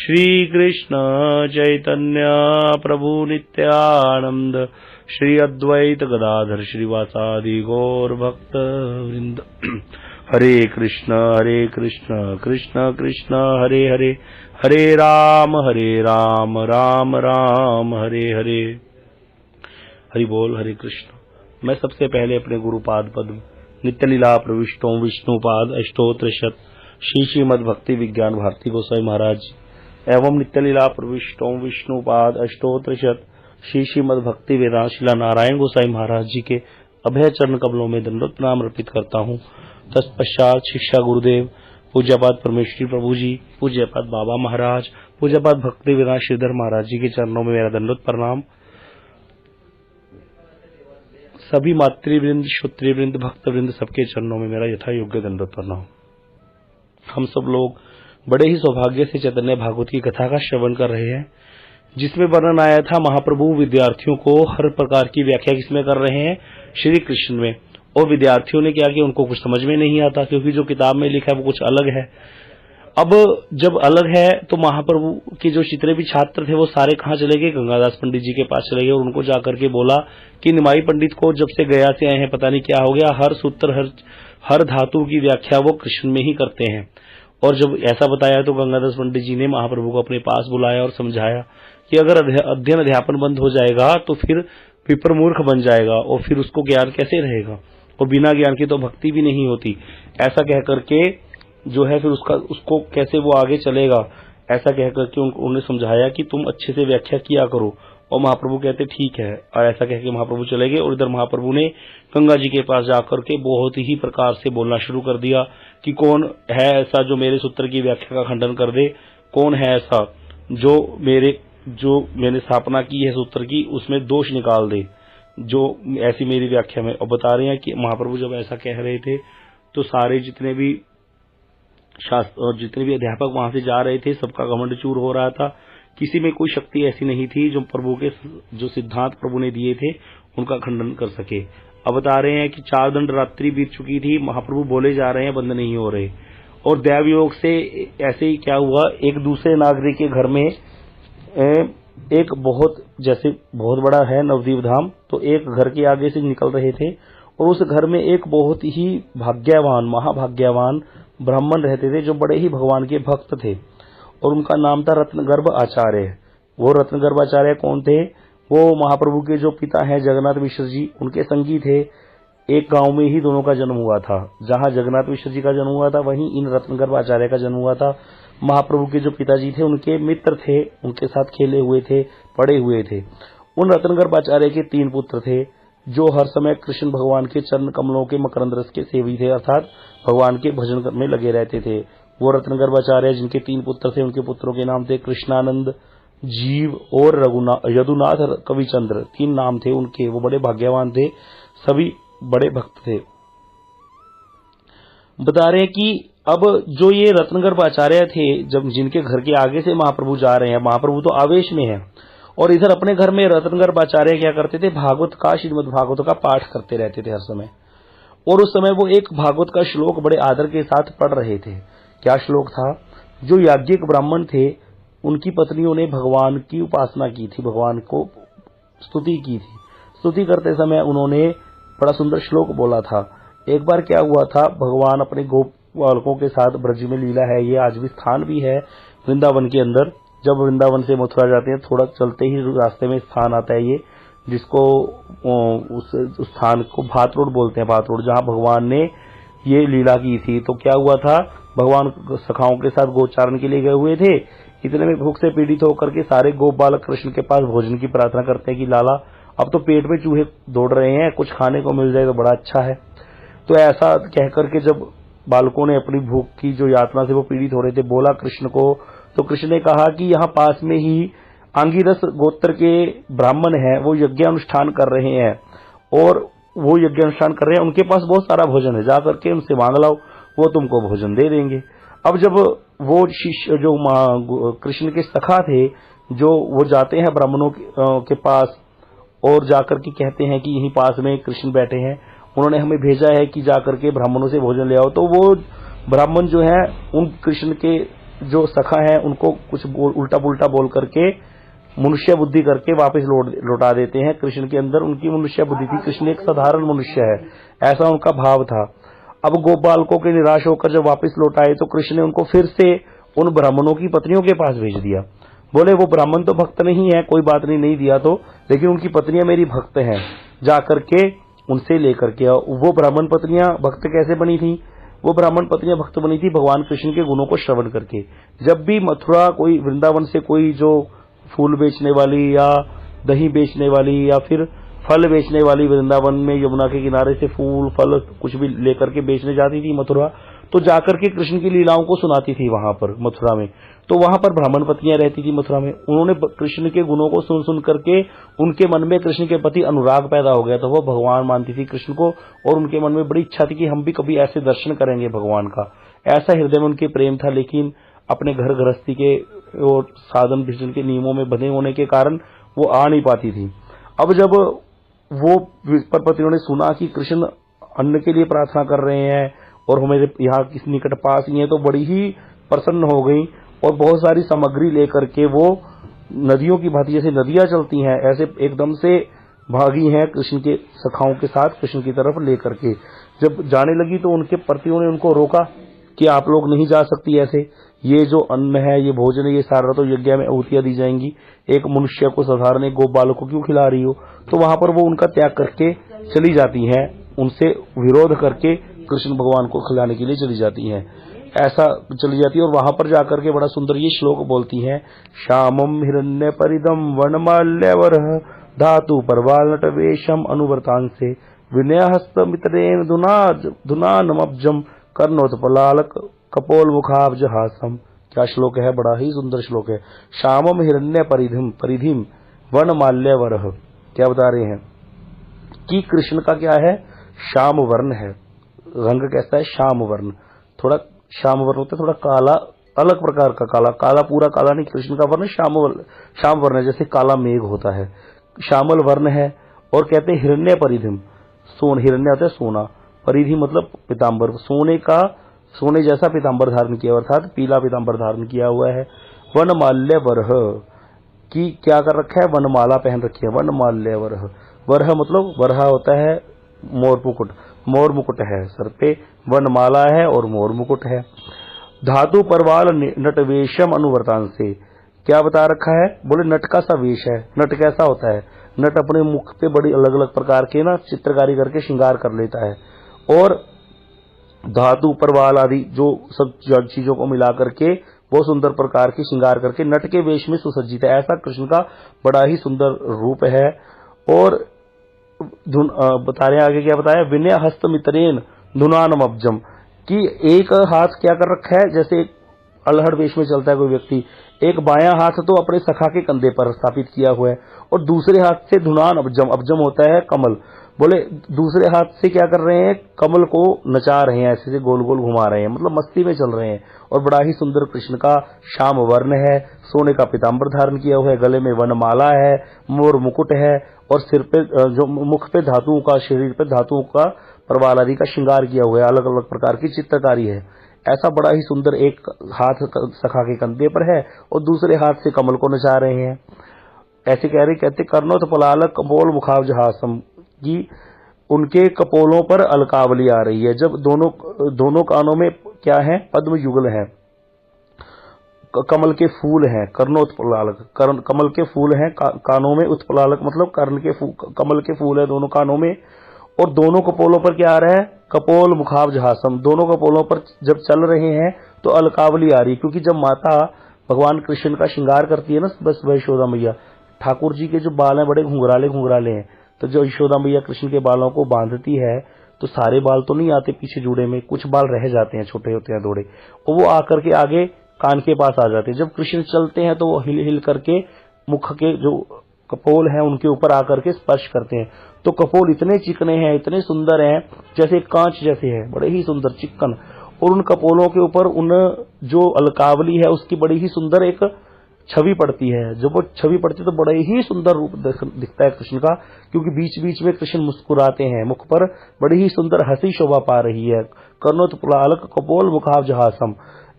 श्री कृष्ण चैतन्य प्रभु नित्यानंद श्री अद्वैत गदाधर श्रीवासादि गौर भक्त वृंद। हरे कृष्ण कृष्ण कृष्ण हरे हरे, हरे राम राम राम हरे हरे। हरि बोल। हरे कृष्ण। मैं सबसे पहले अपने गुरुपाद पद्म नित्य लीला प्रविष्टों विष्णुपाद अष्टोत्र शत श्री श्रीमद भक्ति विज्ञान भारती गोसाई महाराज एवं नित्य लीला प्रविष्टों विष्णुपाद अष्टोत्र शत श्री श्रीमद भक्ति वेदांत शिला नारायण गोसाई महाराज जी के अभय चरण कमलों में दंडवत प्रणाम अर्पित करता हूँ। तत्पश्चात शिक्षा गुरुदेव पूज्यपाद परमेश्वरी प्रभु जी, पूज्यपाद बाबा महाराज, पूज्यपाद भक्ति वेदांत श्रीधर महाराज जी के चरणों में मेरा दंडवत प्रणाम। सभी मातृवृंद, श्रोतृवृंद, भक्तवृंद सबके चरणों में मेरा यथा योग्य दंडवत प्रणाम। हम सब लोग बड़े ही सौभाग्य से चैतन्य भागवत की कथा का श्रवण कर रहे हैं, जिसमें वर्णन आया था महाप्रभु विद्यार्थियों को हर प्रकार की व्याख्या किसमें कर रहे हैं, श्री कृष्ण में। और विद्यार्थियों ने क्या किया, उनको कुछ समझ में नहीं आता, क्योंकि जो किताब में लिखा है वो कुछ अलग है। अब जब अलग है तो महाप्रभु के जो जितने भी छात्र थे वो सारे कहाँ चले गए, गंगादास पंडित जी के पास चले गए और उनको जाकर के बोला कि निमाई पंडित को जब से गया से आए हैं पता नहीं क्या हो गया, हर सूत्र हर धातु की व्याख्या वो कृष्ण में ही करते हैं। और जब ऐसा बताया तो गंगादास पंडित जी ने महाप्रभु को अपने पास बुलाया और समझाया कि अगर अध्ययन अध्यापन बंद हो जाएगा तो फिर विप्र मूर्ख बन जाएगा और फिर उसको ज्ञान कैसे रहेगा, और बिना ज्ञान की तो भक्ति भी नहीं होती। ऐसा कह करके जो है फिर उसको कैसे वो आगे चलेगा, ऐसा कह करके उन्होंने समझाया कि तुम अच्छे से व्याख्या किया करो। और महाप्रभु कहते ठीक है, और ऐसा कह के महाप्रभु चले गए। और इधर महाप्रभु ने गंगा जी के पास जाकर के बहुत ही प्रकार से बोलना शुरू कर दिया कि कौन है ऐसा जो मेरे सूत्र की व्याख्या का खंडन कर दे, कौन है ऐसा जो मैंने स्थापना की है सूत्र की उसमें दोष निकाल दे, जो ऐसी मेरी व्याख्या में। और बता रहे हैं कि महाप्रभु जब ऐसा कह रहे थे तो सारे जितने भी शास्त्र और जितने भी अध्यापक वहां से जा रहे थे सबका घमंड चूर हो रहा था। किसी में कोई शक्ति ऐसी नहीं थी जो प्रभु के जो सिद्धांत प्रभु ने दिए थे उनका खंडन कर सके। अब बता रहे हैं कि 4 दंड रात्रि बीत चुकी थी, महाप्रभु बोले जा रहे हैं, बंद नहीं हो रहे। और दैव योग से ऐसे ही क्या हुआ, एक दूसरे नागरिक के घर में एक बहुत बड़ा है नवदीप धाम, तो एक घर के आगे से निकल रहे थे और उस घर में एक बहुत ही भाग्यवान महाभाग्यवान ब्राह्मण रहते थे जो बड़े ही भगवान के भक्त थे और उनका नाम था रत्नगर्भ आचार्य। वो रत्नगर्भ आचार्य कौन थे, वो महाप्रभु के जो पिता हैं जगन्नाथ मिश्र जी उनके संगी थे। एक गांव में ही दोनों का जन्म हुआ था, जहां जगन्नाथ मिश्र जी का जन्म हुआ था वहीं इन रत्नगर्भ आचार्य का जन्म हुआ था। महाप्रभु के जो पिताजी थे उनके मित्र थे, उनके साथ खेले हुए थे, पढ़े हुए थे। उन रत्नगर्भ आचार्य के 3 पुत्र थे जो हर समय कृष्ण भगवान के चरण कमलों के मकरंद रस के सेवी थे, अर्थात भगवान के भजन में लगे रहते थे। वो रत्नगर्भ आचार्य जिनके 3 पुत्र थे, उनके पुत्रों के नाम थे कृष्णानंद, जीव और यदुनाथ कविचंद्र। 3 नाम थे उनके। वो बड़े भाग्यवान थे, सभी बड़े भक्त थे। बता रहे हैं कि अब जो ये रत्नगर्भ आचार्य थे, जब जिनके घर के आगे से महाप्रभु जा रहे हैं, महाप्रभु तो आवेश में है और इधर अपने घर में रत्नगर्भ आचार्य क्या करते थे, भागवत का श्रीमद् भागवत का पाठ करते रहते थे हर समय। और उस समय वो एक भागवत का श्लोक बड़े आदर के साथ पढ़ रहे थे। क्या श्लोक था, जो याज्ञिक ब्राह्मण थे उनकी पत्नियों ने भगवान की उपासना की थी, भगवान को स्तुति की थी। स्तुति करते समय उन्होंने बड़ा सुंदर श्लोक बोला था। एक बार क्या हुआ था, भगवान अपने गोप बालकों के साथ ब्रज में लीला है, ये आज भी स्थान भी है वृंदावन के अंदर। जब वृंदावन से मथुरा जाते हैं थोड़ा चलते ही रास्ते में स्थान आता है ये, जिसको उस स्थान को भात रोड बोलते हैं, भात रोड, जहां भगवान ने ये लीला की थी। तो क्या हुआ था, भगवान सखाओं के साथ गोचारण के लिए गए हुए थे। इतने में भूख से पीड़ित होकर के सारे गोप बालक कृष्ण के पास भोजन की प्रार्थना करते हैं कि लाला अब तो पेट में चूहे दौड़ रहे हैं, कुछ खाने को मिल जाए तो बड़ा अच्छा है। तो ऐसा कह करके जब बालकों ने अपनी भूख की जो यातना से वो पीड़ित हो रहे थे बोला कृष्ण को, तो कृष्ण ने कहा कि यहाँ पास में ही आंगिरस गोत्र के ब्राह्मण हैं, वो यज्ञ अनुष्ठान कर रहे हैं और वो यज्ञ अनुष्ठान कर रहे हैं, उनके पास बहुत सारा भोजन है, जा करके उनसे मांग लाओ, वो तुमको भोजन दे देंगे। अब जब वो शिष्य जो कृष्ण के सखा थे, जो वो जाते हैं ब्राह्मणों के पास और जाकर के कहते हैं कि यहीं पास में कृष्ण बैठे हैं, उन्होंने हमें भेजा है कि जाकर के ब्राह्मणों से भोजन ले आओ। तो वो ब्राह्मण जो है उन कृष्ण के जो सखा हैं उनको कुछ उल्टा पुल्टा बोल करके मनुष्य बुद्धि करके वापस लौटा देते हैं। कृष्ण के अंदर उनकी मनुष्य बुद्धि थी, कृष्ण एक साधारण मनुष्य है, ऐसा उनका भाव था। अब गोपालकों के निराश होकर जब वापस लौट आए तो कृष्ण ने उनको फिर से उन ब्राह्मणों की पत्नियों के पास भेज दिया। बोले वो ब्राह्मण तो भक्त नहीं है, कोई बात नहीं, नहीं दिया तो, लेकिन उनकी पत्नियां मेरी भक्त हैं, जाकर के उनसे लेकर के आओ। वो ब्राह्मण पत्नियां भक्त कैसे बनी थी? वो ब्राह्मण पत्नियां भक्त बनी थी भगवान कृष्ण के गुणों को श्रवण करके। जब भी मथुरा कोई वृंदावन से कोई जो फूल बेचने वाली या दही बेचने वाली या फिर फल बेचने वाली वृंदावन में यमुना के किनारे से फूल फल कुछ भी लेकर के बेचने जाती थी मथुरा, तो जाकर के कृष्ण की लीलाओं को सुनाती थी वहां पर मथुरा में। तो वहां पर ब्राह्मण पत्नियां रहती थी मथुरा में, उन्होंने कृष्ण के गुणों को सुन सुन करके उनके मन में कृष्ण के प्रति अनुराग पैदा हो गया। तो वो भगवान मानती थी कृष्ण को, और उनके मन में बड़ी इच्छा थी कि हम भी कभी ऐसे दर्शन करेंगे भगवान का। ऐसा हृदय में उनके प्रेम था, लेकिन अपने घर गृहस्थी के और साधन भीषण के नियमों में बंधे होने के कारण वो आ नहीं पाती थी। अब जब वो विप्रपतियों ने सुना कि कृष्ण अन्न के लिए प्रार्थना कर रहे हैं और हमारे यहाँ किस निकट पास ही है, तो बड़ी ही प्रसन्न हो गई और बहुत सारी सामग्री लेकर के वो नदियों की भांति, जैसे नदियां चलती हैं ऐसे एकदम से भागी हैं कृष्ण के सखाओं के साथ कृष्ण की तरफ लेकर के। जब जाने लगी तो उनके पतियों ने उनको रोका कि आप लोग नहीं जा सकती ऐसे, ये जो अन्न है, ये भोजन है, ये सारा तो यज्ञ में आहुतियां दी जाएंगी, एक मनुष्य को साधारण एक गोपाल को क्यों खिला रही हो? तो वहां पर वो उनका त्याग करके चली जाती हैं, उनसे विरोध करके कृष्ण भगवान को खिलाने के लिए चली जाती हैं। ऐसा चली जाती है और वहां पर जाकर के बड़ा सुंदर ये श्लोक बोलती हैं, श्यामम हिरण्य परिदम वनमाल्यवर धातु परवाल नटवेशम अनुवर्तांसे विनय हस्त मित्रेण धुनानमब्जम कर्णोत्पलालक कपोल मुखाब्ज हासम। क्या श्लोक है, बड़ा ही सुंदर श्लोक है। श्यामम हिरण्य परिधिम वनमाल्यवर, क्या बता रहे हैं कि कृष्ण का क्या है, श्याम वर्ण है। रंग कैसा है? श्याम वर्ण। थोड़ा श्याम वर्ण होता है, थोड़ा काला, अलग प्रकार का काला, काला पूरा काला नहीं, कृष्ण का वर्ण श्याम वर्ण है, जैसे काला मेघ होता है, श्यामल वर्ण है। और कहते हैं हिरण्य परिधिम, हिरण्य होता है सोना, परिधि मतलब पीताम्बर, सोने जैसा पीताम्बर धारण किया, अर्थात पीला पीताम्बर धारण किया हुआ है। वनमाल्य वरह की क्या कर रखा है? वनमाला पहन रखी है। वनमाल्य वरह, वरह मतलब वरहा होता है मोर मुकुट, मोर मुकुट है सर पे, वनमाला है और मोर मुकुट है। धातु परवाल नटवेशम अनुवर्तान से, क्या बता रखा है? बोले नट का सा वेश है। नट कैसा होता है? नट अपने मुख पे बड़ी अलग अलग प्रकार के ना चित्रकारी करके श्रृंगार कर लेता है, और धातु परवाल आदि जो सब चीजों को मिला करके वो सुंदर प्रकार की श्रृंगार करके नट के वेश में सुसज्जित है। ऐसा कृष्ण का बड़ा ही सुंदर रूप है। और बता रहे हैं आगे, क्या बताया? विनय हस्त मित्रेन धुनानम अब्जम, कि एक हाथ क्या कर रखा है, जैसे अलहड़ वेश में चलता है कोई व्यक्ति, एक बायां हाथ तो अपने सखा के कंधे पर स्थापित किया हुआ है और दूसरे हाथ से धुनान अब्जम, अब्जम होता है कमल, बोले दूसरे हाथ से क्या कर रहे हैं? कमल को नचा रहे हैं, ऐसे से गोल गोल घुमा रहे हैं, मतलब मस्ती में चल रहे हैं। और बड़ा ही सुंदर कृष्ण का श्याम वर्ण है, सोने का पीताम्बर धारण किया हुआ है, गले में वनमाला है, मोर मुकुट है, और सिर पे जो मुख पे धातुओं का, शरीर पे धातुओं का परवाल आदि का श्रृंगार किया हुआ है, अलग अलग प्रकार की चित्रकारी है। ऐसा बड़ा ही सुंदर, एक हाथ सखा के कंधे पर है और दूसरे हाथ से कमल को नचा रहे हैं। ऐसे कह रहे, कहते कर्णोत पलालक कपोल मुखाब्ज हासम, कि उनके कपोलों पर अलकावली आ रही है। जब दोनों कानों में क्या है? पद्म युगल है, कमल के फूल हैं, कर्णोत्पलालक, कमल के फूल हैं कानों में, उत्पलालक मतलब कमल के फूल है दोनों कानों में, और दोनों कपोलों पर क्या आ रहा है? कपोल मुखाब्ज हासम, दोनों कपोलों पर जब चल रहे हैं तो अलकावली आ रही है, क्योंकि जब माता भगवान कृष्ण का श्रृंगार करती है ना, बस यशोदा मैया, ठाकुर जी के जो बाल हैं बड़े घुंघराले हैं, तो जो यशोदा मैया कृष्ण के बालों को बांधती है तो सारे बाल तो नहीं आते पीछे जुड़े में, कुछ बाल रह जाते हैं, छोटे होते हैं थोड़े, और वो आकर के आगे कान के पास आ जाते हैं। जब कृष्ण चलते हैं तो वो हिल हिल करके मुख के जो कपोल हैं उनके ऊपर आकर के स्पर्श करते हैं, तो कपोल इतने चिकने हैं, इतने सुंदर हैं, जैसे कांच जैसे है, बड़े ही सुंदर चिक्कन, और उन कपोलों के ऊपर उन जो अलकावली है उसकी बड़ी ही सुंदर एक छवि पड़ती है। जब वो छवि पड़ती है तो बड़ा ही सुंदर रूप दिखता है कृष्ण का, क्योंकि बीच बीच में कृष्ण मुस्कुराते हैं, मुख पर बड़ी ही सुंदर हंसी शोभा पा रही है। कर्णोत्पलालक कपोल मुखाब्ज हासम,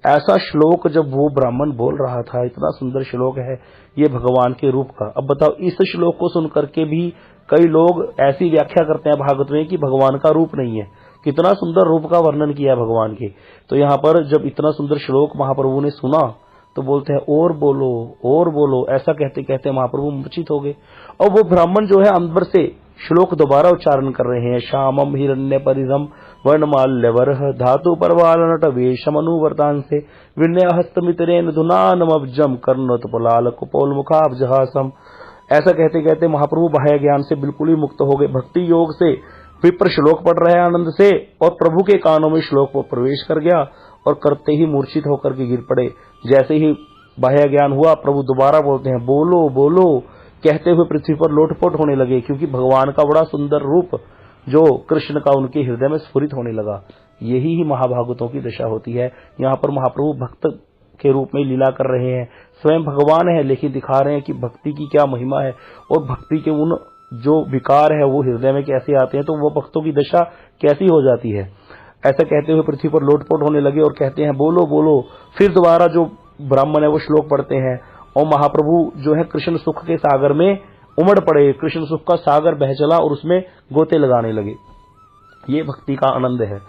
ऐसा श्लोक जब वो ब्राह्मण बोल रहा था, इतना सुंदर श्लोक है ये भगवान के रूप का। अब बताओ, इस श्लोक को सुन करके भी कई लोग ऐसी व्याख्या करते हैं भागवत में कि भगवान का रूप नहीं है। कितना सुंदर रूप का वर्णन किया है भगवान के। तो यहाँ पर जब इतना सुंदर श्लोक महाप्रभु ने सुना तो बोलते हैं और बोलो और बोलो। ऐसा कहते कहते महाप्रभु मूर्छित हो गए। और वो ब्राह्मण जो है अंबर से श्लोक दोबारा उच्चारण कर रहे हैं। श्यामम हिरण्य परिधम वर्णमाल्यवर धातु परवाल नट वेशमनुवर्तान से विनय हस्तमितरेन धुनानमब्जम कर्णोत्पलाल कुपोल मुखाब्जहासम। ऐसा कहते कहते महाप्रभु बाह्य ज्ञान से बिल्कुल ही मुक्त हो गए। भक्ति योग से विप्र श्लोक पढ़ रहे हैं आनंद से, और प्रभु के कानों में श्लोक को प्रवेश कर गया और करते ही मूर्छित होकर के गिर पड़े। जैसे ही बाह्य ज्ञान हुआ, प्रभु दोबारा बोलते हैं बोलो बोलो, कहते हुए पृथ्वी पर लोटपोट होने लगे, क्योंकि भगवान का बड़ा सुंदर रूप जो कृष्ण का उनके हृदय में स्फुरित होने लगा। यही ही महाभागवतों की दशा होती है। यहाँ पर महाप्रभु भक्त के रूप में लीला कर रहे हैं, स्वयं भगवान है, लेकिन दिखा रहे हैं कि भक्ति की क्या महिमा है और भक्ति के उन जो विकार है वो हृदय में कैसे आते हैं, तो वो भक्तों की दशा कैसी हो जाती है। ऐसा कहते हुए पृथ्वी पर लोटपोट होने लगे और कहते हैं बोलो बोलो। फिर दोबारा जो ब्राह्मण है वो श्लोक पढ़ते हैं और महाप्रभु जो है कृष्ण सुख के सागर में उमड़ पड़े। कृष्ण सुख का सागर बह चला और उसमें गोते लगाने लगे। ये भक्ति का आनंद है।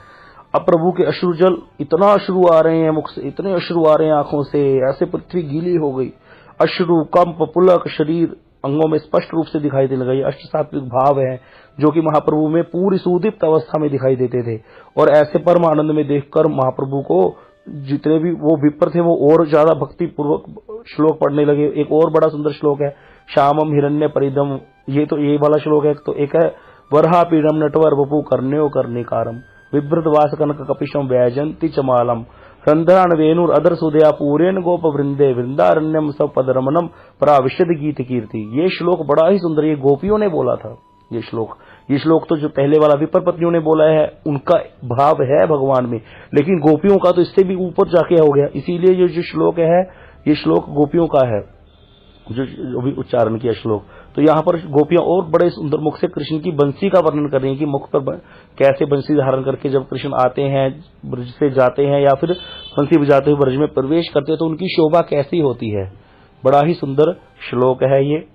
अब प्रभु के अश्रु जल, इतना अश्रु आ रहे हैं मुख से, इतने अश्रु आ रहे हैं आंखों से, ऐसे पृथ्वी गीली हो गई। अश्रु कंप पुलक शरीर अंगों में स्पष्ट रूप से दिखाई देने लगे। अष्ट सात्विक भाव है जो कि महाप्रभु में पूरी सुदीप्त अवस्था में दिखाई देते थे। और ऐसे परम आनंद में देखकर महाप्रभु को जितने भी वो विप्र थे वो और ज्यादा भक्ति पूर्वक श्लोक पढ़ने लगे। एक और बड़ा सुंदर श्लोक है श्यामम हिरण्य परिदम, ये तो ये वाला श्लोक है। तो एक है वरहा पीडम नटवर वपु कर्ण्यो कर्णिकारम विभ्रत वास कनक कपिशम वैजंती चमालम रंध्रान वेणुर अदर सुदया पूरेन गोप वृंदे वृंदारण्यम सब पदरमनम प्राविशद गीत कीर्ति। ये श्लोक बड़ा ही सुंदर, ये गोपियों ने बोला था। ये श्लोक तो जो पहले वाला विपर पत्नियों ने बोला है उनका भाव है भगवान में, लेकिन गोपियों का तो इससे भी ऊपर जाके हो गया। इसीलिए ये जो श्लोक है ये श्लोक गोपियों का है, जो अभी उच्चारण किया श्लोक। तो यहाँ पर गोपियां और बड़े सुंदर मुख से कृष्ण की बंसी का वर्णन कर रही हैं कि मुख पर कैसे बंसी धारण करके जब कृष्ण आते हैं, ब्रज से जाते हैं या फिर बंसी बजाते हुए ब्रज में प्रवेश करते हैं तो उनकी शोभा कैसी होती है। बड़ा ही सुंदर श्लोक है ये।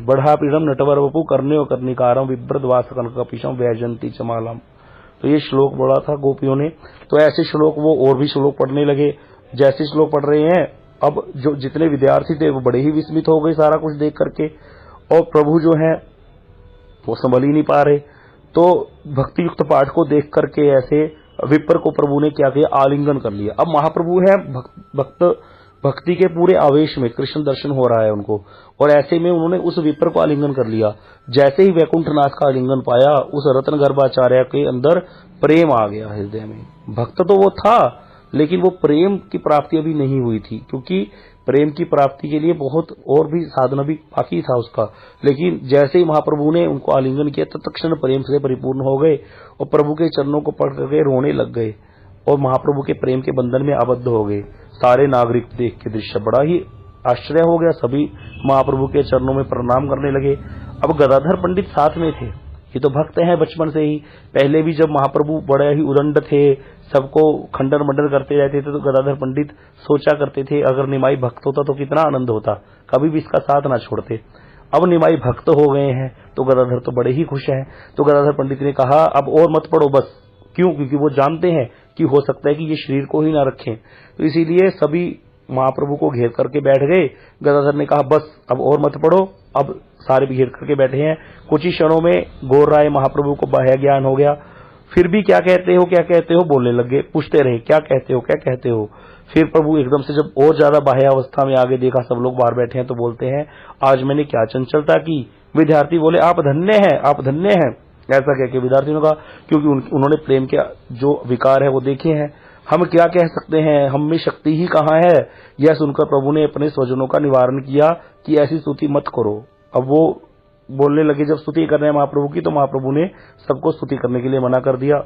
बढ़ा पीड़म नटवर वपु कर्ण्यो कर्णिकारम विभ्रत वास कनकपिशम वैजंती चमालम। तो ये श्लोक बड़ा था गोपियों ने। तो ऐसे श्लोक वो और भी श्लोक पढ़ने लगे। जैसे श्लोक पढ़ रहे हैं, अब जो जितने विद्यार्थी थे वो बड़े ही विस्मित हो गए सारा कुछ देख करके, और प्रभु जो है वो संभल ही नहीं पा रहे। तो भक्ति युक्त पाठ को देख करके ऐसे विप्र को प्रभु ने क्या किया, आलिंगन कर लिया। अब महाप्रभु है भक्ति के पूरे आवेश में, कृष्ण दर्शन हो रहा है उनको, और ऐसे में उन्होंने उस विप्र को आलिंगन कर लिया। जैसे ही वैकुंठनाथ का आलिंगन पाया, उस रत्न गर्भाचार्य के अंदर प्रेम आ गया हृदय में। भक्त तो वो था, लेकिन वो प्रेम की प्राप्ति अभी नहीं हुई थी, क्योंकि प्रेम की प्राप्ति के लिए बहुत और भी साधना भी बाकी था उसका। लेकिन जैसे ही महाप्रभु ने उनको आलिंगन किया तत्क्षण प्रेम से परिपूर्ण हो गए और प्रभु के चरणों को पकड़ करके रोने लग गए और महाप्रभु के प्रेम के बंधन में आबद्ध हो गए। सारे नागरिक देख के दृश्य बड़ा ही आश्चर्य हो गया। सभी महाप्रभु के चरणों में प्रणाम करने लगे। अब गदाधर पंडित साथ में थे। ये तो भक्त हैं बचपन से ही। पहले भी जब महाप्रभु बड़े ही उदंड थे, सबको खंडन मंडन करते रहते थे, तो गदाधर पंडित सोचा करते थे अगर निमाई भक्त होता तो कितना आनंद होता, कभी भी इसका साथ ना छोड़ते। अब निमाई भक्त हो गए हैं तो गदाधर तो बड़े ही खुश हैं। तो गदाधर पंडित ने कहा अब और मत पढ़ो बस। क्यों? क्योंकि वो जानते हैं कि हो सकता है कि ये शरीर को ही ना रखें। तो इसीलिए सभी महाप्रभु को घेर करके बैठ गए। गदाधर ने कहा बस अब और मत पढ़ो। अब सारे भी घेर करके बैठे हैं। कुछ ही क्षणों में गौर राय महाप्रभु को बाह्य ज्ञान हो गया। फिर भी क्या कहते हो बोलने लगे। पूछते रहे क्या कहते हो। फिर प्रभु एकदम से जब और ज्यादा बाह्य अवस्था में आगे देखा, सब लोग बाहर बैठे हैं, तो बोलते हैं आज मैंने क्या चंचलता की। विद्यार्थी बोले आप धन्य हैं। ऐसा कह के विद्यार्थी ने कहा क्योंकि उन्होंने प्रेम के जो विकार है वो देखे हैं। हम क्या कह सकते हैं, हम में शक्ति ही कहाँ है। यह सुनकर प्रभु ने अपने स्वजनों का निवारण किया कि ऐसी स्तुति मत करो। अब वो बोलने लगे जब स्तुति कर रहे हैं महाप्रभु की, तो महाप्रभु ने सबको स्तुति करने के लिए मना कर दिया।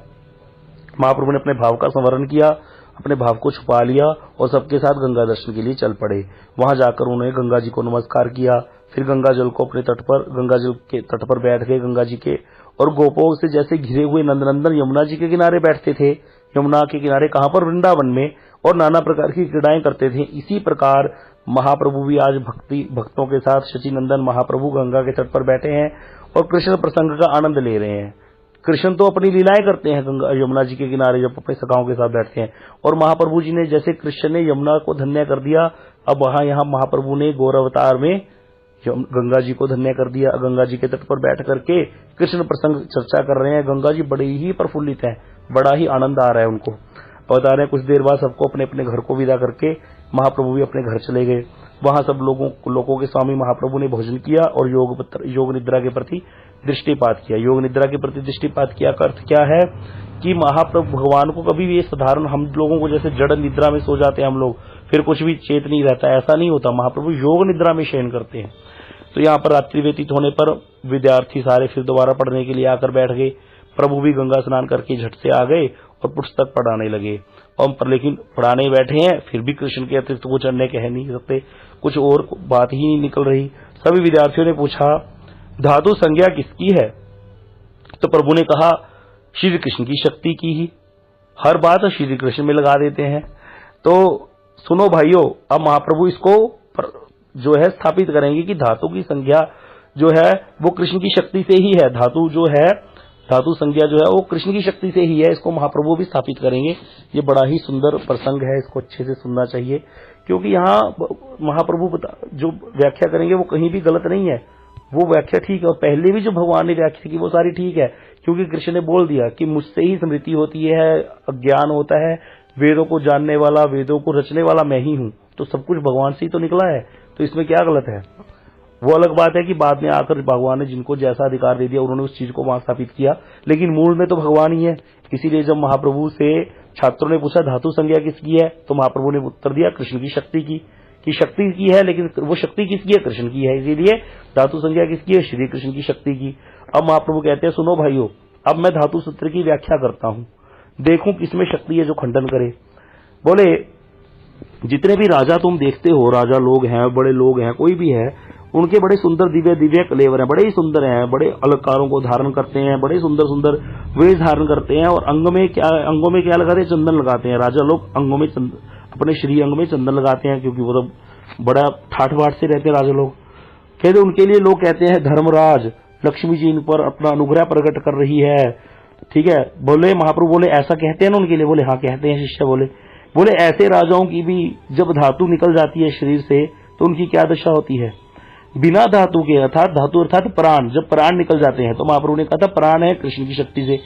महाप्रभु ने अपने भाव का संवरण किया, अपने भाव को छुपा लिया और सबके साथ गंगा दर्शन के लिए चल पड़े। वहां जाकर उन्होंने गंगा जी को नमस्कार किया। फिर गंगा जल को अपने गंगा जल के तट पर बैठ गए गंगा जी के, और गोपों से जैसे घिरे हुए नंदनंदन यमुना जी के किनारे बैठते थे, यमुना के किनारे, कहां पर, वृंदावन में, और नाना प्रकार की क्रीड़ाएं करते थे। इसी प्रकार महाप्रभु भी आज भक्तों के साथ, शचीनंदन महाप्रभु गंगा के तट पर बैठे हैं और कृष्ण प्रसंग का आनंद ले रहे हैं। कृष्ण तो अपनी लीलाएं करते हैं गंगा यमुना जी के किनारे जब अपने सखाओं के साथ बैठते हैं, और महाप्रभु जी ने, जैसे कृष्ण ने यमुना को धन्य कर दिया, अब यहाँ महाप्रभु ने गौरवतार में गंगा जी को धन्य कर दिया। गंगा जी के तट पर बैठ करके कृष्ण प्रसंग चर्चा कर रहे हैं। गंगा जी बड़े ही प्रफुल्लित हैं, बड़ा ही आनंद आ रहा है उनको। बता रहे हैं कुछ देर बाद सबको अपने अपने घर को विदा करके महाप्रभु भी अपने घर चले गए। वहां सब लोगों के स्वामी महाप्रभु ने भोजन किया और योग निद्रा के प्रति दृष्टिपात किया। योग निद्रा के प्रति दृष्टिपात किया का अर्थ क्या है कि महाप्रभु भगवान को कभी भी ये साधारण हम लोगों को जैसे जड़ निद्रा में सो जाते हैं हम लोग, फिर कुछ भी चेत नहीं रहता, ऐसा नहीं होता। महाप्रभु योग निद्रा में शयन करते हैं। तो यहाँ पर रात्रि व्यतीत होने पर विद्यार्थी सारे फिर दोबारा पढ़ने के लिए आकर बैठ गए। प्रभु भी गंगा स्नान करके झट से आ गए और पुस्तक पढ़ाने लगे। और लेकिन पढ़ाने बैठे हैं, फिर भी कृष्ण के अतिरिक्त कुछ अन्य कह नहीं सकते, कुछ और बात ही नहीं निकल रही। सभी विद्यार्थियों ने पूछा, धातु संज्ञा किसकी है? तो प्रभु ने कहा, श्री कृष्ण की शक्ति की ही। हर बात श्री कृष्ण में लगा देते हैं। तो सुनो भाइयों, अब महाप्रभु इसको जो है स्थापित करेंगे कि धातु की संज्ञा जो है वो कृष्ण की शक्ति से ही है। धातु जो है, धातु संज्ञा जो है वो कृष्ण की शक्ति से ही है। इसको महाप्रभु भी स्थापित करेंगे। ये बड़ा ही सुंदर प्रसंग है, इसको अच्छे से सुनना चाहिए, क्योंकि यहाँ महाप्रभु जो व्याख्या करेंगे वो कहीं भी गलत नहीं है, वो व्याख्या ठीक है। और पहले भी जो भगवान ने व्याख्या की वो सारी ठीक है, क्योंकि कृष्ण ने बोल दिया कि मुझसे ही स्मृति होती है, ज्ञान होता है, वेदों को जानने वाला, वेदों को रचने वाला मैं ही हूं। तो सब कुछ भगवान से ही तो निकला है, तो इसमें क्या गलत है? वो अलग बात है कि बाद में आकर भगवान ने जिनको जैसा अधिकार दे दिया उन्होंने उस चीज को वहां स्थापित किया, लेकिन मूल में तो भगवान ही है। इसीलिए जब महाप्रभु से छात्रों ने पूछा धातु संज्ञा किसकी है, तो महाप्रभु ने उत्तर दिया कृष्ण की शक्ति की शक्ति की है। लेकिन वो शक्ति किसकी है? कृष्ण की है। इसीलिए धातु संज्ञा किसकी है? श्री कृष्ण की शक्ति की। अब महाप्रभु कहते हैं, सुनो भाइयों, अब मैं धातु सूत्र की व्याख्या करता हूं, देखूं किसमें शक्ति है जो खंडन करे। बोले, जितने भी राजा तुम देखते हो, राजा लोग हैं, बड़े लोग हैं, कोई भी है, उनके बड़े सुंदर दिव्य दिव्य कलेवर हैं, बड़े ही सुंदर हैं, बड़े अलंकारों को धारण करते हैं, बड़े सुंदर सुंदर वेश धारण करते हैं, और अंगों में क्या लगाते हैं? चंदन लगाते हैं। राजा लोग अंगों में अपने श्री अंग में चंदन लगाते हैं, क्योंकि वो तो बड़ा ठाठ बाट से रहते हैं राजा लोग। कहते उनके लिए लोग कहते हैं धर्मराज, लक्ष्मी जी इन पर अपना अनुग्रह प्रकट कर रही है। ठीक है, बोले महाप्रभु बोले ऐसा कहते हैं ना उनके लिए? बोले हाँ कहते हैं। शिष्य बोले ऐसे राजाओं की भी जब धातु निकल जाती है शरीर से तो उनकी क्या दशा होती है? बिना धातु के, अर्थात धातु अर्थात प्राण, जब प्राण निकल जाते हैं, तो महाप्रभु ने कहा था प्राण है कृष्ण की शक्ति से,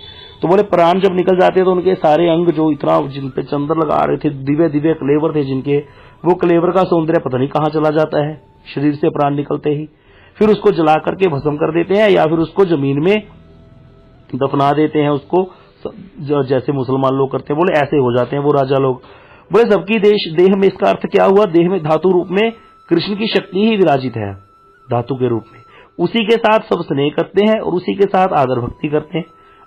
तो बोले प्राण जब निकल जाते हैं तो उनके सारे अंग जो इतना जिन पे चंद्र लगा रहे थे, दिव्य दिव्य क्लेवर थे जिनके, वो क्लेवर का सौंदर्य पता नहीं कहाँ चला जाता है शरीर से प्राण निकलते ही। फिर उसको जला करके भस्म कर देते हैं, या फिर उसको जमीन में दफना देते हैं, उसको जैसे मुसलमान लोग करते हैं। बोले ऐसे हो जाते हैं वो राजा लोग। बोले सबकी देह में, इसका अर्थ क्या हुआ? देह में धातु रूप में कृष्ण की शक्ति ही विराजित है, धातु के रूप में। उसी के साथ सब स्नेह करते हैं और उसी के साथ आदर भक्ति करते हैं।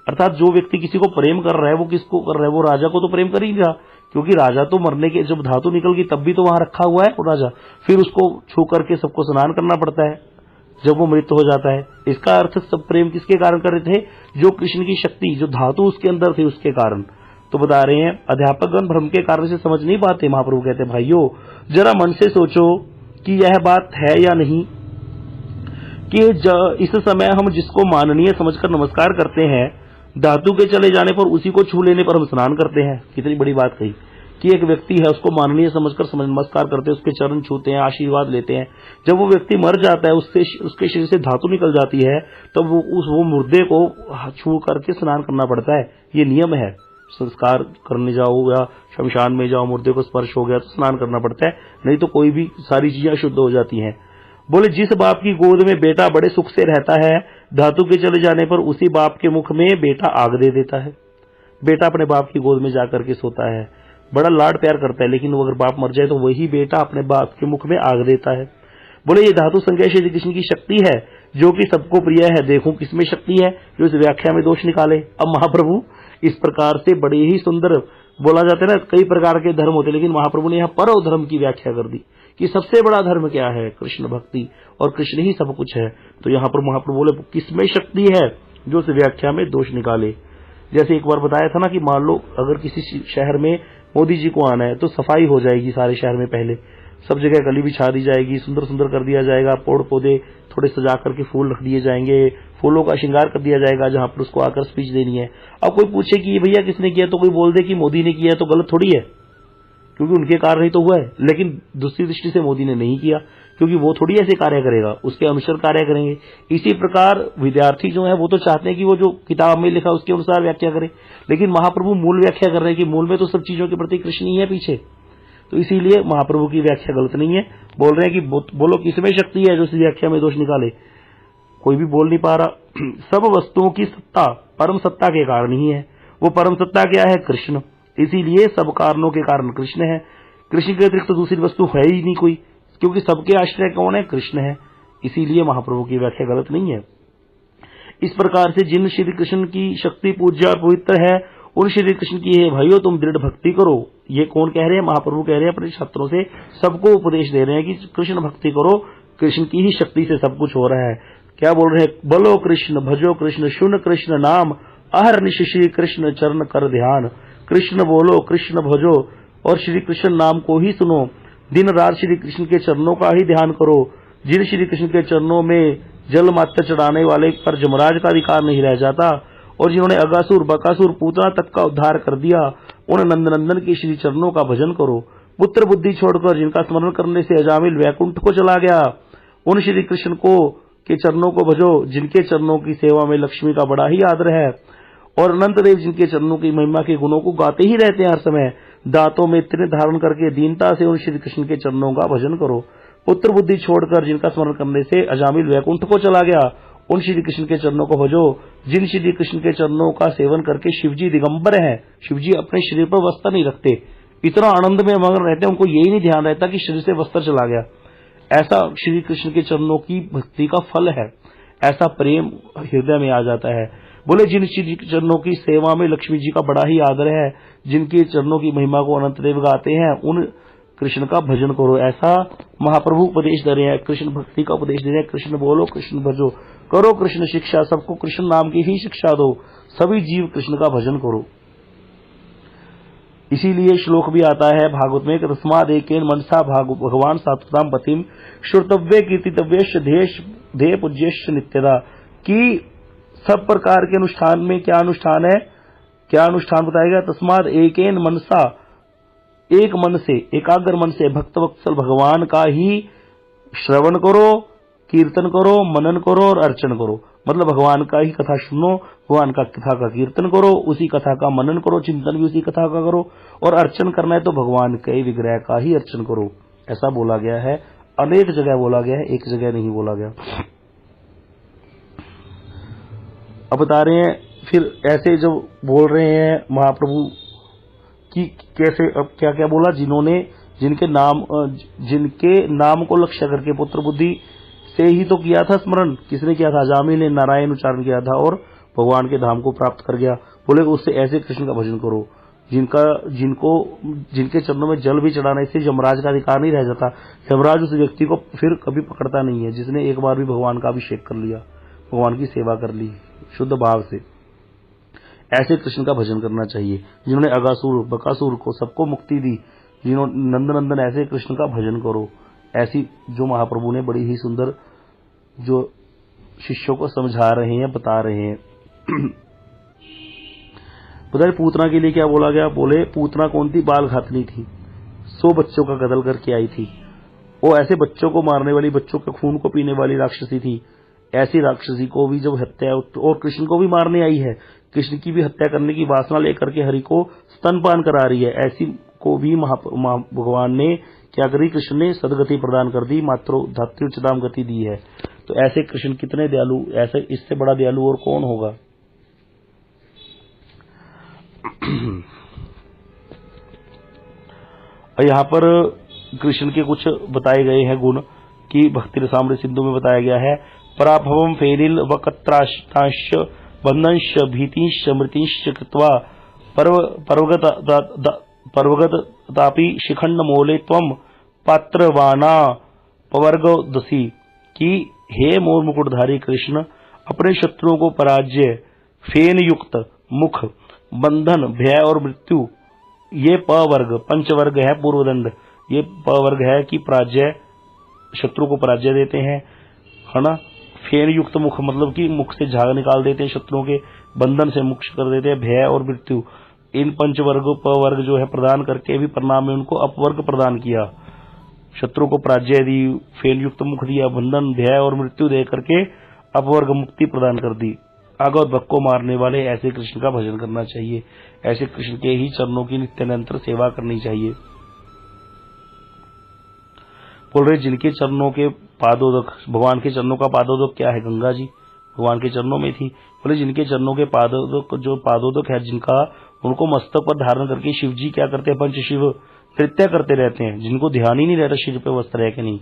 अर्थात जो व्यक्ति किसी को प्रेम कर रहा है, वो किसको कर रहा है? वो राजा को तो प्रेम करेगा, क्योंकि राजा तो मरने के जब धातु निकल गई तब भी तो वहां रखा हुआ है वो राजा, फिर उसको छू करके सबको स्नान करना पड़ता है जब वो मृत हो जाता है। इसका अर्थ सब प्रेम किसके कारण कर रहे थे? जो कृष्ण की शक्ति, जो धातु उसके अंदर थी उसके कारण। तो बता रहे हैं अध्यापकगण भ्रम के कारण से समझ नहीं पाते। महाप्रभु कहते हैं भाइयों जरा मन से सोचो कि यह बात है या नहीं कि इस समय हम जिसको माननीय समझकर नमस्कार करते हैं, धातु के चले जाने पर उसी को छू लेने पर हम स्नान करते हैं। कितनी बड़ी बात कही कि एक व्यक्ति है उसको माननीय समझकर नमस्कार करते हैं, उसके चरण छूते हैं, आशीर्वाद लेते हैं। जब वो व्यक्ति मर जाता है, उसके शरीर से धातु निकल जाती है, तब वो मुर्दे को छू करके स्नान करना पड़ता है। ये नियम है। संस्कार करने जाओ या शमशान में जाओ, मुर्दे को स्पर्श हो गया तो स्नान करना पड़ता है, नहीं तो कोई भी सारी चीजें अशुद्ध हो जाती हैं। बोले जिस बाप की गोद में बेटा बड़े सुख से रहता है, धातु के चले जाने पर उसी बाप के मुख में बेटा आग दे देता है। बेटा अपने बाप की गोद में जाकर के सोता है, बड़ा लाड प्यार करता है, लेकिन अगर बाप मर जाए तो वही बेटा अपने बाप के मुख में आग देता है। बोले ये धातु संज्ञा श्री कृष्ण की शक्ति है जो कि सबको प्रिय है। देखो किसमें शक्ति है, जो इस व्याख्या में दोष निकाले। अब महाप्रभु इस प्रकार से बड़े ही सुंदर, बोला जाता है ना कई प्रकार के धर्म होते, लेकिन महाप्रभु ने यहाँ परम धर्म की व्याख्या कर दी कि सबसे बड़ा धर्म क्या है? कृष्ण भक्ति, और कृष्ण ही सब कुछ है। तो यहाँ पर महाप्रभु बोले किसमें शक्ति है, जो इस व्याख्या में दोष निकाले। जैसे एक बार बताया था ना कि मान लो अगर किसी शहर में मोदी जी को आना है तो सफाई हो जाएगी सारे शहर में, पहले सब जगह गली बिछा दी जाएगी, सुंदर सुंदर कर दिया जाएगा, पेड़ पौधे थोड़े सजा करके फूल रख दिए जाएंगे, फूलों का श्रृंगार कर दिया जाएगा जहां पर उसको आकर स्पीच देनी है। अब कोई पूछे कि ये भैया किसने किया, तो कोई बोल दे कि मोदी ने किया, तो गलत थोड़ी है, क्योंकि उनके कारण ही तो हुआ है। लेकिन दूसरी दृष्टि से मोदी ने नहीं किया, क्योंकि वो थोड़ी ऐसे कार्य करेगा, उसके अनुसार कार्य करेंगे। इसी प्रकार विद्यार्थी जो है वो तो चाहते हैं कि वो जो किताब में लिखा उसके अनुसार व्याख्या करे, लेकिन महाप्रभु मूल व्याख्या कर रहे हैं कि मूल में तो सब चीजों के प्रति कृष्ण ही है पीछे, तो इसीलिए महाप्रभु की व्याख्या गलत नहीं है। बोल रहे हैं कि बोलो किसमें शक्ति है जो इस व्याख्या में दोष निकाले, कोई भी बोल नहीं पा रहा। सब वस्तुओं की सत्ता परम सत्ता के कारण ही है, वो परम सत्ता क्या है? कृष्ण। इसीलिए सब कारणों के कारण कृष्ण है, कृष्ण के अतिरिक्त दूसरी वस्तु है ही नहीं कोई, क्योंकि सबके आश्रय कौन है? कृष्ण है। इसीलिए महाप्रभु की व्याख्या गलत नहीं है। इस प्रकार से जिन श्री कृष्ण की शक्ति पूज्य और पवित्र है, उन श्री कृष्ण की है भाइयों तुम दृढ़ भक्ति करो। ये कौन कह रहे हैं? महाप्रभु कह रहे हैं अपने छात्रों से, सबको उपदेश दे रहे हैं कि कृष्ण भक्ति करो, कृष्ण की ही शक्ति से सब कुछ हो रहा है। क्या बोल रहे हैं? बोलो कृष्ण भजो कृष्ण सुन कृष्ण नाम, अहर्निश श्री कृष्ण चरण कर ध्यान। कृष्ण बोलो कृष्ण भजो और श्री कृष्ण नाम को ही सुनो, दिन रात श्री कृष्ण के चरणों का ही ध्यान करो। जिन श्री कृष्ण के चरणों में जल मात्र चढ़ाने वाले पर जमराज का अधिकार नहीं रह जाता, और जिन्होंने अगासुर बकासुर पूतना तक का उद्धार कर दिया, उन नंदनंदन के श्री चरणों का भजन करो। पुत्र बुद्धि छोड़कर जिनका स्मरण करने से अजामिल वैकुंठ को चला गया, उन श्री कृष्ण को के चरणों को भजो, जिनके चरणों की सेवा में लक्ष्मी का बड़ा ही आदर है, और अनंत देव जिनके चरणों की महिमा के गुणों को गाते ही रहते हैं हर समय। दांतों में इतने धारण करके दीनता से उन श्री कृष्ण के चरणों का भजन करो। पुत्र बुद्धि छोड़कर जिनका स्मरण करने से अजामिल वैकुंठ को चला गया, उन श्री कृष्ण के चरणों को भजो। जिन श्री कृष्ण के चरणों का सेवन करके शिवजी दिगंबर हैं, शिवजी अपने शरीर पर वस्त्र नहीं रखते, इतना आनंद में मगन रहते हैं, उनको यही नहीं ध्यान रहता कि शरीर से वस्त्र चला गया। ऐसा श्री कृष्ण के चरणों की भक्ति का फल है, ऐसा प्रेम हृदय में आ जाता है। बोले जिन श्री चरणों की सेवा में लक्ष्मी जी का बड़ा ही आदर है, जिनके चरणों की महिमा को अनंत देव गाते हैं, उन कृष्ण का भजन करो। ऐसा महाप्रभु उपदेश दे रहे हैं, कृष्ण भक्ति का उपदेश दे रहे हैं। कृष्ण बोलो कृष्ण भजो, करो कृष्ण शिक्षा, सबको कृष्ण नाम की ही शिक्षा दो, सभी जीव कृष्ण का भजन करो। इसीलिए श्लोक भी आता है भागवत में, तस्माद् एकेन मनसा भगवान सात्वताम पतिम श्रुतव्य कीर्तितव्य ध्येय पूज्यश्च नित्यदा, कि सब प्रकार के अनुष्ठान में क्या अनुष्ठान है, क्या अनुष्ठान बताएगा? तस्माद् एकेन मनसा, एक मन से, एकाग्र मन से भक्त वत्सल भगवान का ही श्रवण करो, कीर्तन करो, मनन करो और अर्चन करो। मतलब भगवान का ही कथा सुनो, भगवान का कथा का कीर्तन करो, उसी कथा का मनन करो, चिंतन भी उसी कथा का करो, और अर्चन करना है तो भगवान के विग्रह का ही अर्चन करो। ऐसा बोला गया है, अनेक जगह बोला गया है, एक जगह नहीं बोला गया। अब बता रहे हैं फिर ऐसे जब बोल रहे हैं महाप्रभु कि कैसे, अब क्या क्या बोला, जिनके नाम को लक्ष्य करके पुत्र बुद्धि से ही तो किया था स्मरण, किसने किया था? अजामिल ने नारायण उच्चारण किया था और भगवान के धाम को प्राप्त कर गया। बोले उससे ऐसे कृष्ण का भजन करो जिनके चरणों में जल भी चढ़ाने से यमराज का अधिकार नहीं रह जाता। यमराज उस व्यक्ति को फिर कभी पकड़ता नहीं है जिसने एक बार भी भगवान का अभिषेक कर लिया, भगवान की सेवा कर ली शुद्ध भाव से। ऐसे कृष्ण का भजन करना चाहिए जिन्होंने अगासुर बकासुर को सबको मुक्ति दी, जिन्होंने नंदनंदन, ऐसे कृष्ण का भजन करो। ऐसी जो महाप्रभु ने बड़ी ही सुंदर जो शिष्यों को समझा रहे हैं, बता रहे हैं। पता है पूतना के लिए क्या बोला गया? बोले पूतना कौन थी? बाल घातनी थी, 100 बच्चों का कत्ल करके आई थी। वो ऐसे बच्चों को मारने वाली, बच्चों के खून को पीने वाली राक्षसी थी। ऐसी राक्षसी को भी जब हत्या, और कृष्ण को भी मारने आई है, कृष्ण की भी हत्या करने की वासना लेकर के हरि को स्तनपान करा रही है, ऐसी को भी भगवान ने क्या करी? कृष्ण ने सदगति प्रदान कर दी, मात्र धात्री उच्चताम गति दी है। तो ऐसे कृष्ण कितने दयालु, ऐसे इससे बड़ा दयालु और कौन होगा? और यहाँ पर कृष्ण के कुछ बताए गए हैं गुण कि भक्ति रसामृत सिंधु में बताया गया है, पराभवम फेरिल वकत्राश्च बंधंश भीतिश्च मृतिश्च कृत्वा पर्वगतापि शिखंड मोले त्वम पात्रवाना पवर्गदसी, कि हे मोर मुकुटधारी कृष्ण, अपने शत्रुओं को पराजय फेन युक्त मुख बंधन, भय और मृत्यु, ये प वर्ग, पंचवर्ग है पूर्वदंड, ये प वर्ग है कि पराजय, शत्रु को पराजय देते हैं, है ना। फेन युक्त मुख, मतलब कि मुख से झाग निकाल देते हैं शत्रुओं के, बंधन से मुक्त कर देते हैं, भय और मृत्यु, इन पंचवर्गों प वर्ग जो है प्रदान करके भी परिणाम में उनको अपवर्ग प्रदान किया। शत्रु को पराजय दी, फेन युक्त मुख दिया, बंधन, भय और मृत्यु दे करके अपवर्ग मुक्ति प्रदान कर दी। आग और भक्त को मारने वाले ऐसे कृष्ण का भजन करना चाहिए, ऐसे कृष्ण के ही चरणों की नित्य निरंतर सेवा करनी चाहिए। बोल रहे जिनके चरणों के पादोदक, भगवान के चरणों का पादोदक क्या है? गंगा जी भगवान के चरणों में थी। बोले जिनके चरणों के पादोदक, जो पादोदक है जिनका, उनको मस्तक पर धारण करके शिव जी क्या करते हैं? पंच शिव नृत्य करते रहते हैं, जिनको ध्यान ही नहीं रहता शिव पे वस्त्र है कि नहीं।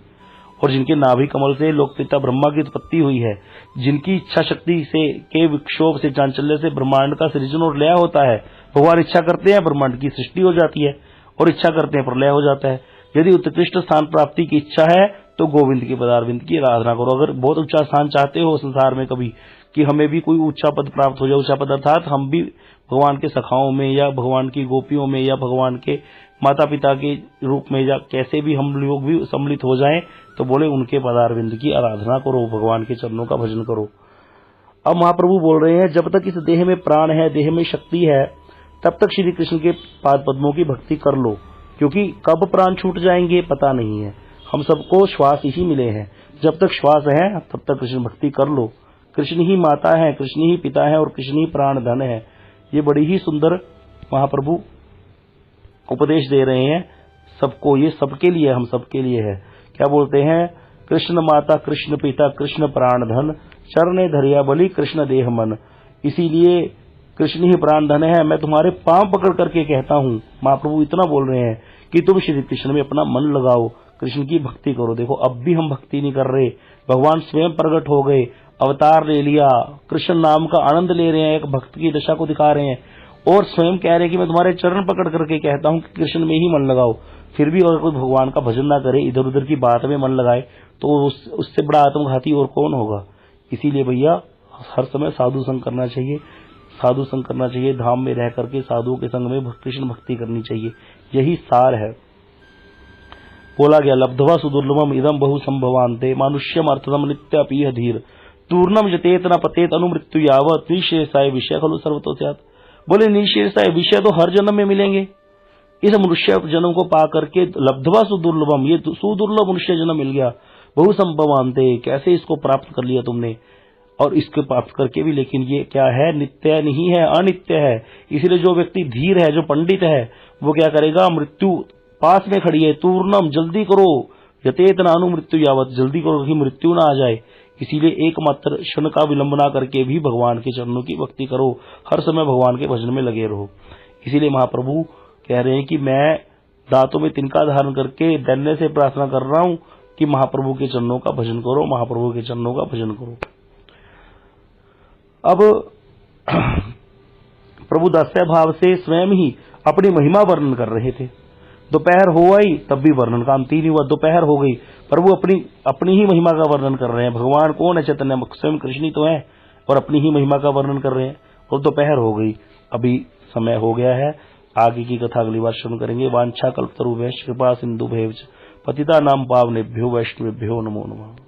और जिनके नाभि कमल से लोकपिता ब्रह्मा की उत्पत्ति हुई है, जिनकी इच्छा शक्ति से के विक्षोभ से, चांचल्य से ब्रह्मांड का सृजन और लय होता है। भगवान इच्छा करते हैं ब्रह्मांड की सृष्टि हो जाती है, और इच्छा करते हैं प्रलय हो जाता है। यदि उत्कृष्ट स्थान प्राप्ति की इच्छा है तो गोविंद के पदारविंद की आराधना करो। अगर बहुत ऊंचा स्थान चाहते हो संसार में कभी, कि हमें भी कोई ऊंचा पद प्राप्त हो जाए, ऊंचा पद अर्थात हम भी भगवान के सखाओं में या भगवान की गोपियों में या भगवान के माता पिता के रूप में या कैसे भी हम लोग भी सम्मिलित हो जाएं, तो बोले उनके पदारविंद की आराधना करो, भगवान के चरणों का भजन करो। अब महाप्रभु बोल रहे हैं जब तक इस देह में प्राण है, देह में शक्ति है, तब तक श्री कृष्ण के पाद पद्मों की भक्ति कर लो, क्योंकि कब प्राण छूट जाएंगे पता नहीं है। हम सबको श्वास ही मिले हैं, जब तक श्वास है तब तक कृष्ण भक्ति कर लो। कृष्ण ही माता है, कृष्ण ही पिता है और कृष्ण ही प्राण धन है। ये बड़ी ही सुंदर महाप्रभु उपदेश दे रहे हैं सबको, ये सबके लिए, हम सबके लिए है। क्या बोलते हैं? कृष्ण माता, कृष्ण पिता, कृष्ण प्राण धन, चरणे धरिया बलि, कृष्ण देह मन। इसीलिए कृष्ण ही प्राण धन है। मैं तुम्हारे पांव पकड़ करके कहता हूँ, महाप्रभु इतना बोल रहे हैं कि तुम श्री कृष्ण में अपना मन लगाओ, कृष्ण की भक्ति करो। देखो अब भी हम भक्ति नहीं कर रहे, भगवान स्वयं प्रकट हो गए, अवतार ले लिया, कृष्ण नाम का आनंद ले रहे हैं, एक भक्त की दशा को दिखा रहे हैं, और स्वयं कह रहे हैं कि मैं तुम्हारे चरण पकड़ करके कहता हूँ कि कृष्ण में ही मन लगाओ। फिर भी अगर कोई भगवान का भजन ना करे, इधर उधर की बात में मन लगाए, तो उससे बड़ा आत्मघाती और कौन होगा। इसीलिए भैया हर समय साधु संग करना चाहिए, साधु संग करना चाहिए, धाम में रह करके साधुओं के संग में कृष्ण भक्ति करनी चाहिए, यही सार है। बोला गया लब्ध्वा सुदुर्लभम इदम बहु संभवान्ते मानुष्यम अर्थदम नित्यापीह धीर तूर्णम जतेत न पतेत अनुमृत्यु यावत निशेषाय विषय खलु सर्वतो स्यात्। बोले निशेषाय विषय तो हर जन्म में मिलेंगे, इस मनुष्य जन्म को पा करके लब्ध्वा सुदुर्लभम, ये सुदुर्लभ मनुष्य जन्म मिल गया। बहु संभवान्ते, कैसे इसको प्राप्त कर लिया तुमने, और इसके प्राप्त करके भी, लेकिन ये क्या है? नित्य नहीं है, अनित्य है। इसलिए जो व्यक्ति धीर है, जो पंडित है, वो क्या करेगा? मृत्यु पास में खड़ी है, तूर्णम जल्दी करो, यतेत न अनुमृत्यु यावत, जल्दी करो कि मृत्यु ना आ जाए। इसीलिए एकमात्र क्षण का विलंब ना करके भी भगवान के चरणों की भक्ति करो, हर समय भगवान के भजन में लगे रहो। इसीलिए महाप्रभु कह रहे हैं कि मैं दांतों में तिनका धारण करके दैन्य से प्रार्थना कर रहा हूं कि महाप्रभु के चरणों का भजन करो, महाप्रभु के चरणों का भजन करो। अब प्रभु दास्य भाव से स्वयं ही अपनी महिमा वर्णन कर रहे थे। दोपहर हो आई तब भी वर्णन का अंत ही नहीं हुआ, दोपहर हो गई, प्रभु अपनी ही महिमा का वर्णन कर रहे हैं। भगवान कौन है? चैतन्य स्वयं कृष्ण ही तो है, और अपनी ही महिमा का वर्णन कर रहे हैं। और दोपहर हो गई, अभी समय हो गया है, आगे की कथा अगली बार शुरू करेंगे। वांछा कल्पतरुभ्यश्च कृपा सिंधुभ्यश्च पतितानां पावनेभ्यो वैष्णवेभ्यो नमो नमः।